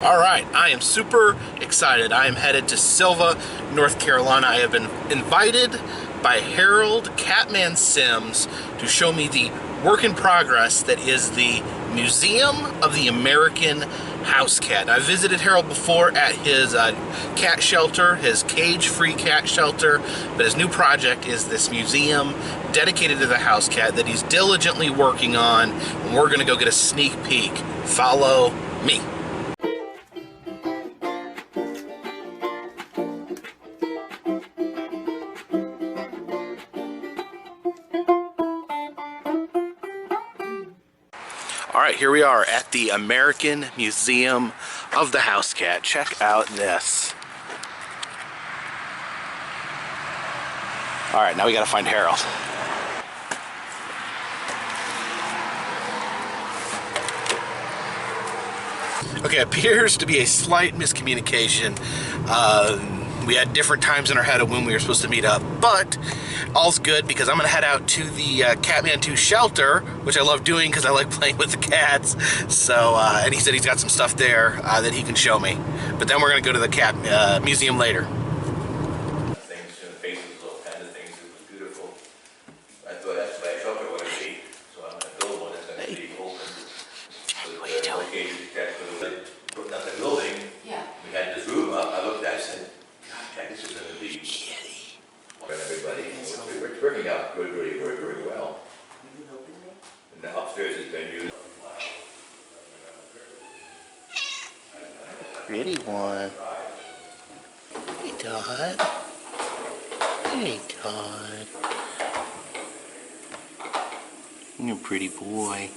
All right, I am super excited. I am headed to Silva, North Carolina. I have been invited by Harold Catman Sims to show me the work in progress that is the Museum of the American House Cat. I visited Harold before at his cat shelter, his cage-free cat shelter, but his new project is this museum dedicated to the house cat that he's diligently working on, and we're gonna go get a sneak peek. Follow me. All right, here we are at the American Museum of the House Cat. Check out this. All right, now we gotta find Harold. Okay, appears to be a slight miscommunication. We had different times in our head of when we were supposed to meet up, but all's good because I'm gonna head out to the Catman 2 shelter, which I love doing because I like playing with the cats. So, and he said he's got some stuff there that he can show me. But then we're gonna go to the cat museum later. Working out really well. And the upstairs has been used. Pretty one. Hey, Todd. Hey, Todd. You're a pretty boy.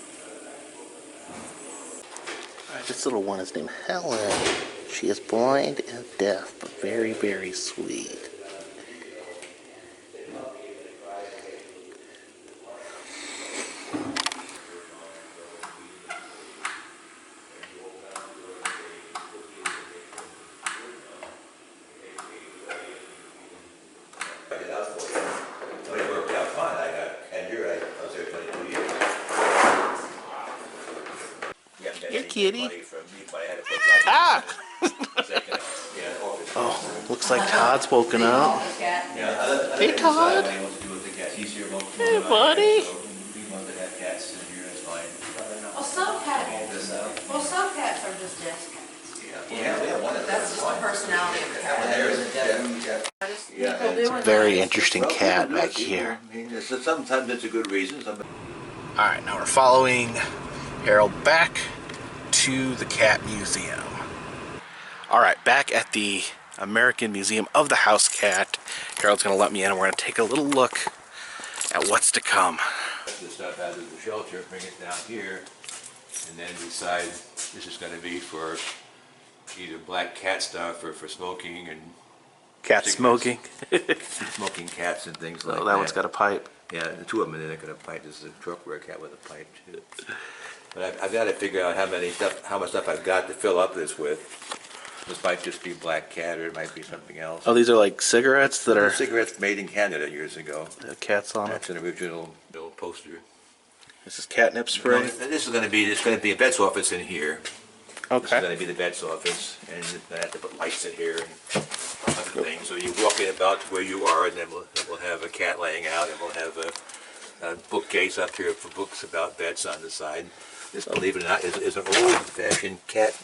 Alright, this little one is named Helen. She is blind and deaf, but very, very sweet. Here, kitty. Ah! Oh, looks like Todd's woken up. Hey, Todd. Hey, buddy. Well, some cats are just desk cats. That's just the personality of the cat. It's a very interesting cat back here. Sometimes it's a good reason. Alright, now we're following Harold back to the cat museum. Alright, back at the American Museum of the House Cat. Harold's going to let me in and we're going to take a little look at what's to come. The stuff out of the shelter, bring it down here, and then decide this is going to be for either black cat stuff or for smoking and Cat smoking. smoking cats and things like that. Oh, that one's got a pipe. Yeah, the two of them, and they're going to pipe. This is a truck where a cat with a pipe too. But I've got to figure out how much stuff I've got to fill up this with. This might just be black cat, or it might be something else. Oh, these are like cigarettes that are... cigarettes made in Canada years ago. Cats on them. That's an original little poster. This is catnip spray. This is going to be a vet's office in here. This is Okay. going to be the vet's office, and I have to put lights in here and other things. So you walk in about where you are, and then we'll have a cat laying out, and we'll have a bookcase up here for books about vets on the side. This, believe it or not, is an old-fashioned cat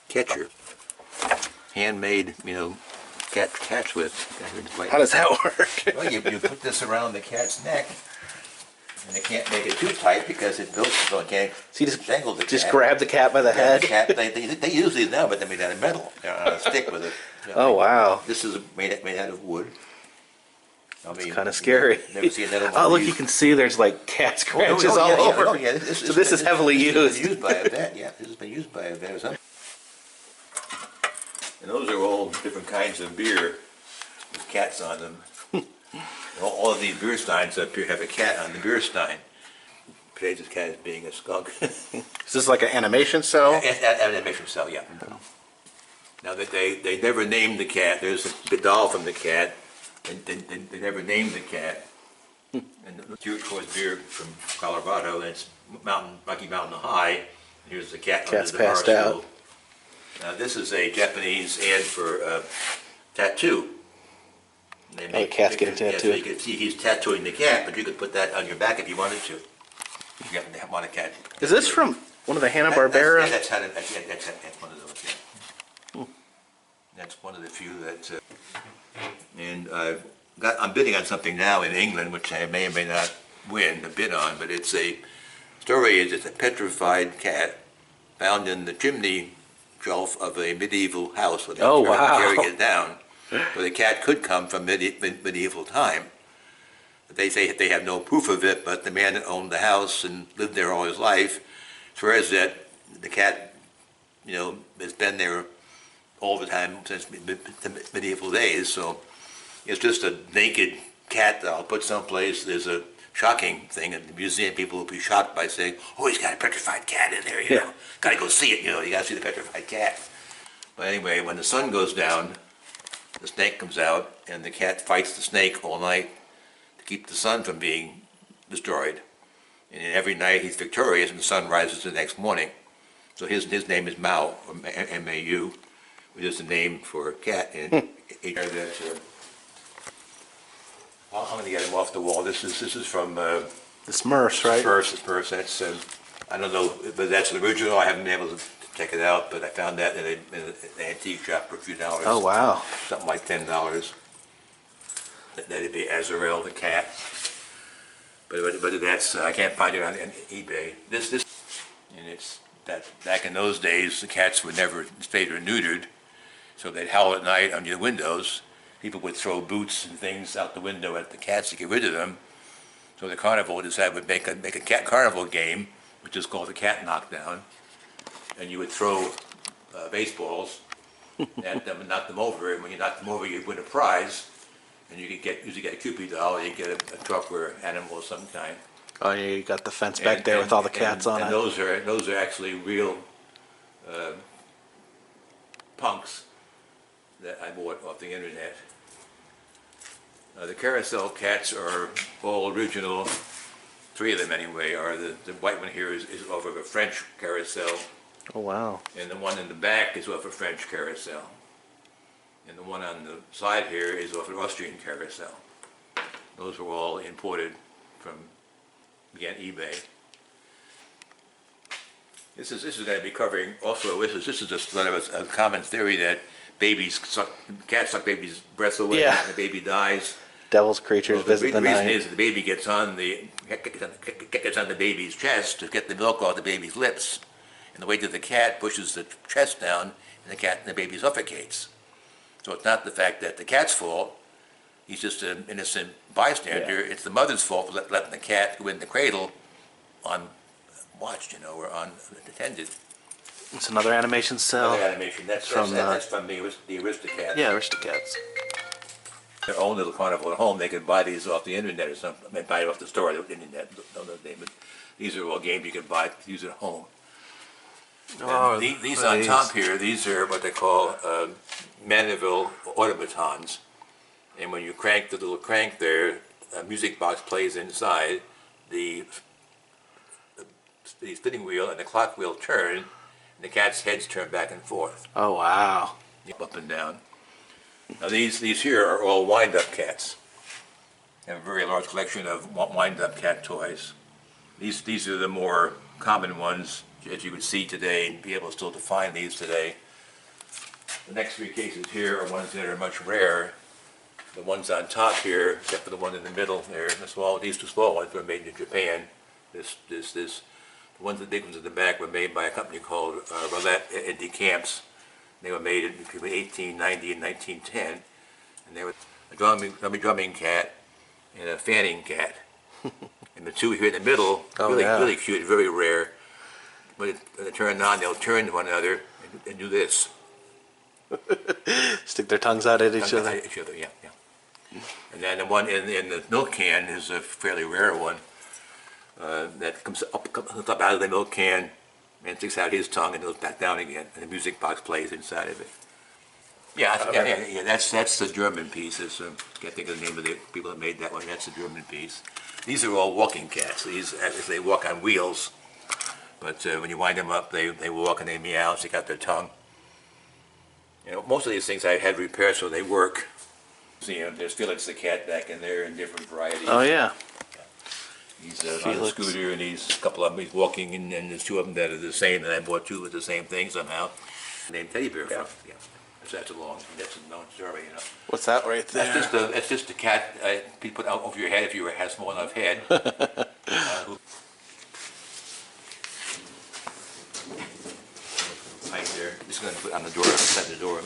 catcher, handmade, catch with. How does that work? Well, you put this around the cat's neck, and they can't make it too tight because it builds so it can't strangle the cat. Just grab the cat by the head? The cat, they usually know, but they're made out of metal. They're on a stick with it. Oh, wow. This is made out of wood. It's kind of scary. Never seen that. Oh, look, you can see there's like cat scratches all over. So this is heavily used. Used by a vet, yeah. This has been used by a vet or something. And those are all different kinds of beer with cats on them. All of these beer steins up here have a cat on the beer stein. Portrays this cat as being a skunk. Is this like an animation cell? An animation cell, yeah. Now that they never named the cat. There's a doll from the cat. And they never named the cat. And the turquoise beer from Colorado, and it's Rocky Mountain High. Here's the cat Cat's under the bar passed out. stool. Now this is a Japanese ad for tattoo. Oh, the cat's getting So tattooed. you can see he's tattooing the cat, but you could put that on your back if you wanted to. If you happen to want a cat. Is this from one of the Hanna-Barbera? That's one of those, yeah. That's one of the few that, and I'm bidding on something now in England, which I may or may not win a bid on, but it's a story, it's a petrified cat found in the chimney shelf of a medieval house where they Oh, wow. carry it down. So the cat could come from medieval time. They say they have no proof of it, but the man that owned the house and lived there all his life swears that the cat, has been there all the time since medieval days. So it's just a naked cat that I'll put someplace. There's a shocking thing at the museum. People will be shocked by saying, "Oh, he's got a petrified cat in there." You know, got to go see it. You got to see the petrified cat. But anyway, when the sun goes down, the snake comes out, and the cat fights the snake all night to keep the sun from being destroyed. And every night he's victorious, and the sun rises the next morning. So his name is Mao, or M-A-U, which is the name for a cat. And I'm going to get him off the wall. This is from The Smurfs, right? Smurfs. That's I don't know, but that's the original. I haven't been able to check it out, but I found that in an antique shop for a few dollars. Oh, wow. Something like $10. That'd be Azrael the cat. But that's I can't find it on eBay. This and it's that back in those days the cats were never spayed or neutered, so they'd howl at night under the windows. People would throw boots and things out the window at the cats to get rid of them. So the carnival decided would make a cat carnival game, which is called the cat knockdown, and you would throw baseballs at them and knock them over. And when you knock them over, you'd win a prize. And you could usually get a Cupid doll, or you get a truck or animal of some kind. Oh, yeah, you got the fence back there with all the cats on and it. Those are actually real punks that I bought off the internet. The carousel cats are all original. 3 of them anyway are. The white one here is off of a French carousel, Oh, wow. and the one in the back is off a French carousel. And the one on the side here is off an Austrian carousel. Those were all imported from, again, eBay. This is going to be covering also. This is just sort of a common theory that cats suck babies' breath away, Yeah. and the baby dies. Devil's creatures visit the reason night. is that the baby gets on the baby's chest to get the milk off the baby's lips, and the weight of the cat pushes the chest down, and the baby suffocates. So it's not the fact that the cat's fault. He's just an innocent bystander. Yeah. It's the mother's fault for letting the cat go in the cradle unwatched, or unattended. It's another animation cell. Another animation. That's from the Aristocats. Yeah, Aristocats. Their own little carnival at home. They could buy these off the internet or something. They buy it off the store. The internet, don't know the name, but these are all games you can buy to use at home. Oh, These on top here, these are what they call Mandeville automatons. And when you crank the little crank there, a music box plays inside, the spinning wheel and the clock wheel turn, and the cat's heads turn back and forth, Oh, wow. up and down. Now these here are all wind-up cats. I have a very large collection of wind-up cat toys. These are the more common ones, as you would see today, and be able still to find these today. The next 3 cases here are ones that are much rarer. The ones on top here, except for the one in the middle there, these 2 small ones were made in Japan. The ones, the big ones at the back were made by a company called Roulette and Decamps. They were made between 1890 and 1910, and they were a drumming cat and a fanning cat. And the 2 here in the middle, really cute, very rare. When they turn on, they'll turn to one another and do this. Stick their tongues out at each other. Yeah. And then the one in the milk can is a fairly rare one that comes up out of the milk can and sticks out his tongue and goes back down again, and the music box plays inside of it. Yeah, that's the German piece. Can't think of the name of the people that made that one. That's the German piece. These are all walking cats. They walk on wheels, but when you wind them up, they walk and they meow, stick out their tongue. You know, most of these things I had repaired so they work. So, you know, there's Felix the cat back in there in different varieties. Oh yeah. He's on a Felix. scooter, and he's a couple of them. He's walking, and there's two of them that are the same. And I bought two with the same thing somehow. Named Teddy Bear. Yeah. Yeah. That's a known story, you know. What's that right there? That's just a cat you put out over your head if you had a small enough head. Right there. Just going to put on the door, outside the door.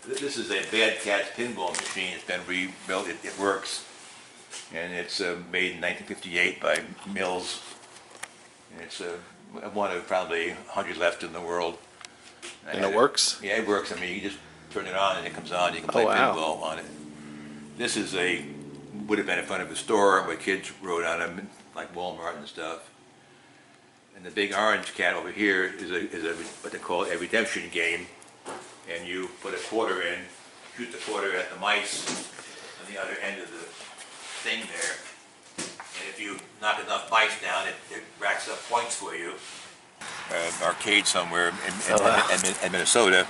This is a Bad Cat's pinball machine. It's been rebuilt. It works. And it's made in 1958 by Mills. And it's one of probably 100 left in the world. And it works? Yeah, it works. I mean, you just turn it on and it comes on. You can play pinball on it. This is would have been in front of a store where kids rode on them, like Walmart and stuff. And the big orange cat over here is what they call a redemption game. And you put a quarter in, shoot the quarter at the mice on the other end of the thing there. And if you knock enough mice down, it racks up points for you. Arcade somewhere in Minnesota.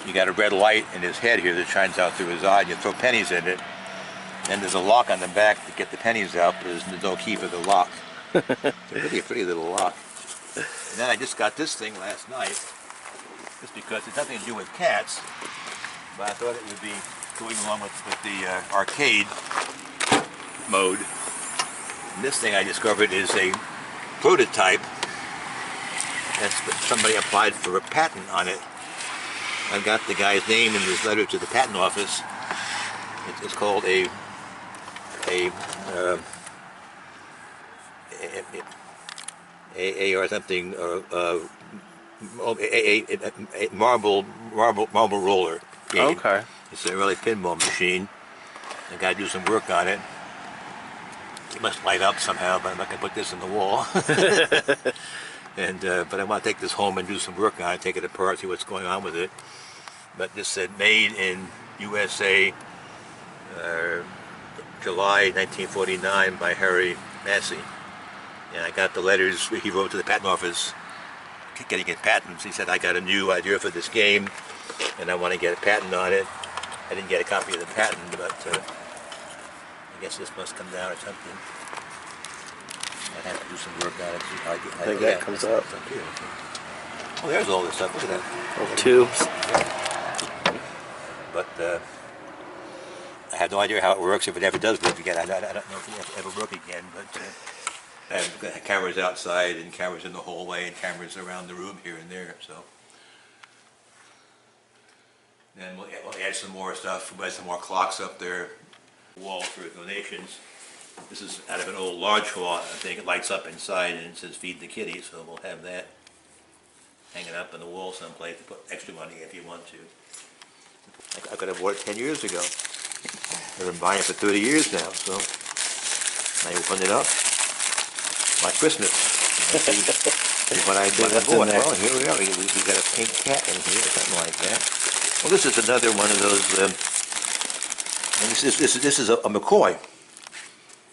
You got a red light in his head here that shines out through his eye, and you throw pennies in it. And there's a lock on the back to get the pennies out, but there's no key for the lock. It's a pretty little lock. And then I just got this thing last night, just because it's nothing to do with cats, but I thought it would be going along with the arcade mode. And this thing I discovered is a prototype. Somebody applied for a patent on it. I've got the guy's name in his letter to the patent office. It's called a or something, a marble roller game. Okay. It's a really pinball machine. I got to do some work on it. It must light up somehow, but I'm not going to put this in the wall. And but I want to take this home and do some work on it, take it apart, see what's going on with it. But this said made in USA, July 1949 by Harry Massey. And I got the letters he wrote to the patent office, getting it patents. He said, I got a new idea for this game, and I want to get a patent on it. I didn't get a copy of the patent, but I guess this must come down or something. I have to do some work on it. I think that comes up. Oh, there's all this stuff. Look at that. Tubes. But I have no idea how it works, if it ever does work again. I don't know if it will ever work again, but I have cameras outside and cameras in the hallway and cameras around the room here and there. So then we'll add some more stuff. We'll add some more clocks up there. Wall for donations. This is out of an old lodge hall. I think it lights up inside and it says feed the kitty, so we'll have that hanging up on the wall someplace to put extra money if you want to. I could have bought it 10 years ago. I've been buying it for 30 years now, so I opened it up. My Christmas. What I bought. Well, here we are. We got a pink cat in here, or something like that. Well, this is another one of those. This is a McCoy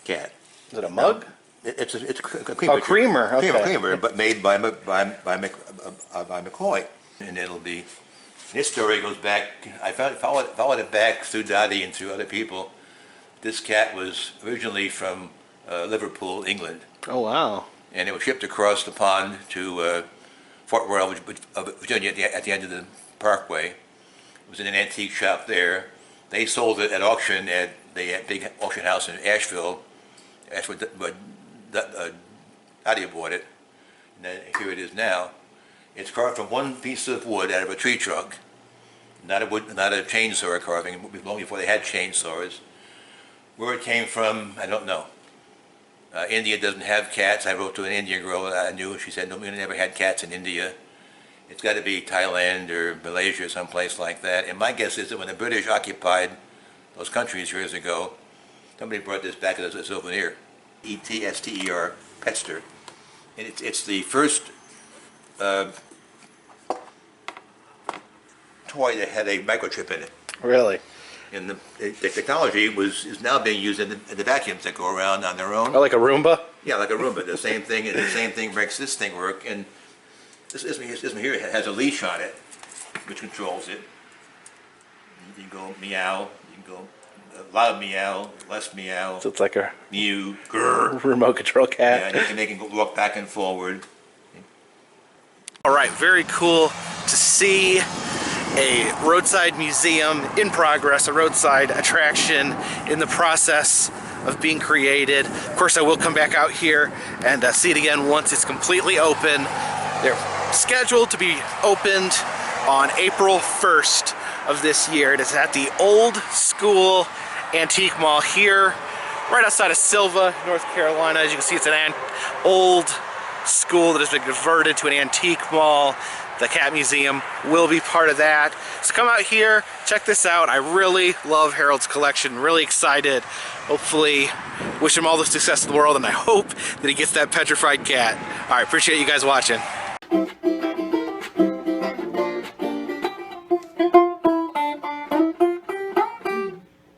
cat. Is it a mug? It's a creamer. Oh, creamer. Okay. Creamer, but made by McCoy, and it'll be. This story goes back. I followed it back through Dottie and through other people. This cat was originally from Liverpool, England. Oh wow! And it was shipped across the pond to Fort Royal, Virginia, at the end of the Parkway. It was in an antique shop there. They sold it at auction at the big auction house in Asheville. That's what Dottie bought it. And then here it is now. It's carved from one piece of wood out of a tree trunk, not a chainsaw carving. Long before they had chainsaws. Where it came from, I don't know. India doesn't have cats. I wrote to an Indian girl I knew. She said, "No, we never had cats in India." It's got to be Thailand or Malaysia or someplace like that. And my guess is that when the British occupied those countries years ago, somebody brought this back as a souvenir. E-T-S-T-E-R, Petster. And it's the first toy that had a microchip in it. Really? And the technology is now being used in the vacuums that go around on their own. Oh, like a Roomba? Yeah, like a Roomba. The same thing, and the same thing makes this thing work. And this one here has a leash on it, which controls it. You can go meow. You can go loud meow, less meow, So it's like a mew, grrr. remote control Yeah, cat. and they can go walk back and forward. All right, very cool to see a roadside museum in progress, a roadside attraction in the process of being created. Of course, I will come back out here and see it again once it's completely open. They're scheduled to be opened on April 1st of this year. It is at the Old School Antique Mall here, right outside of Silva, North Carolina. As you can see, it's an old school that has been converted to an antique mall. The Cat Museum will be part of that. So come out here, check this out. I really love Harold's collection, really excited. Hopefully, wish him all the success in the world, and I hope that he gets that petrified cat. All right, appreciate you guys watching.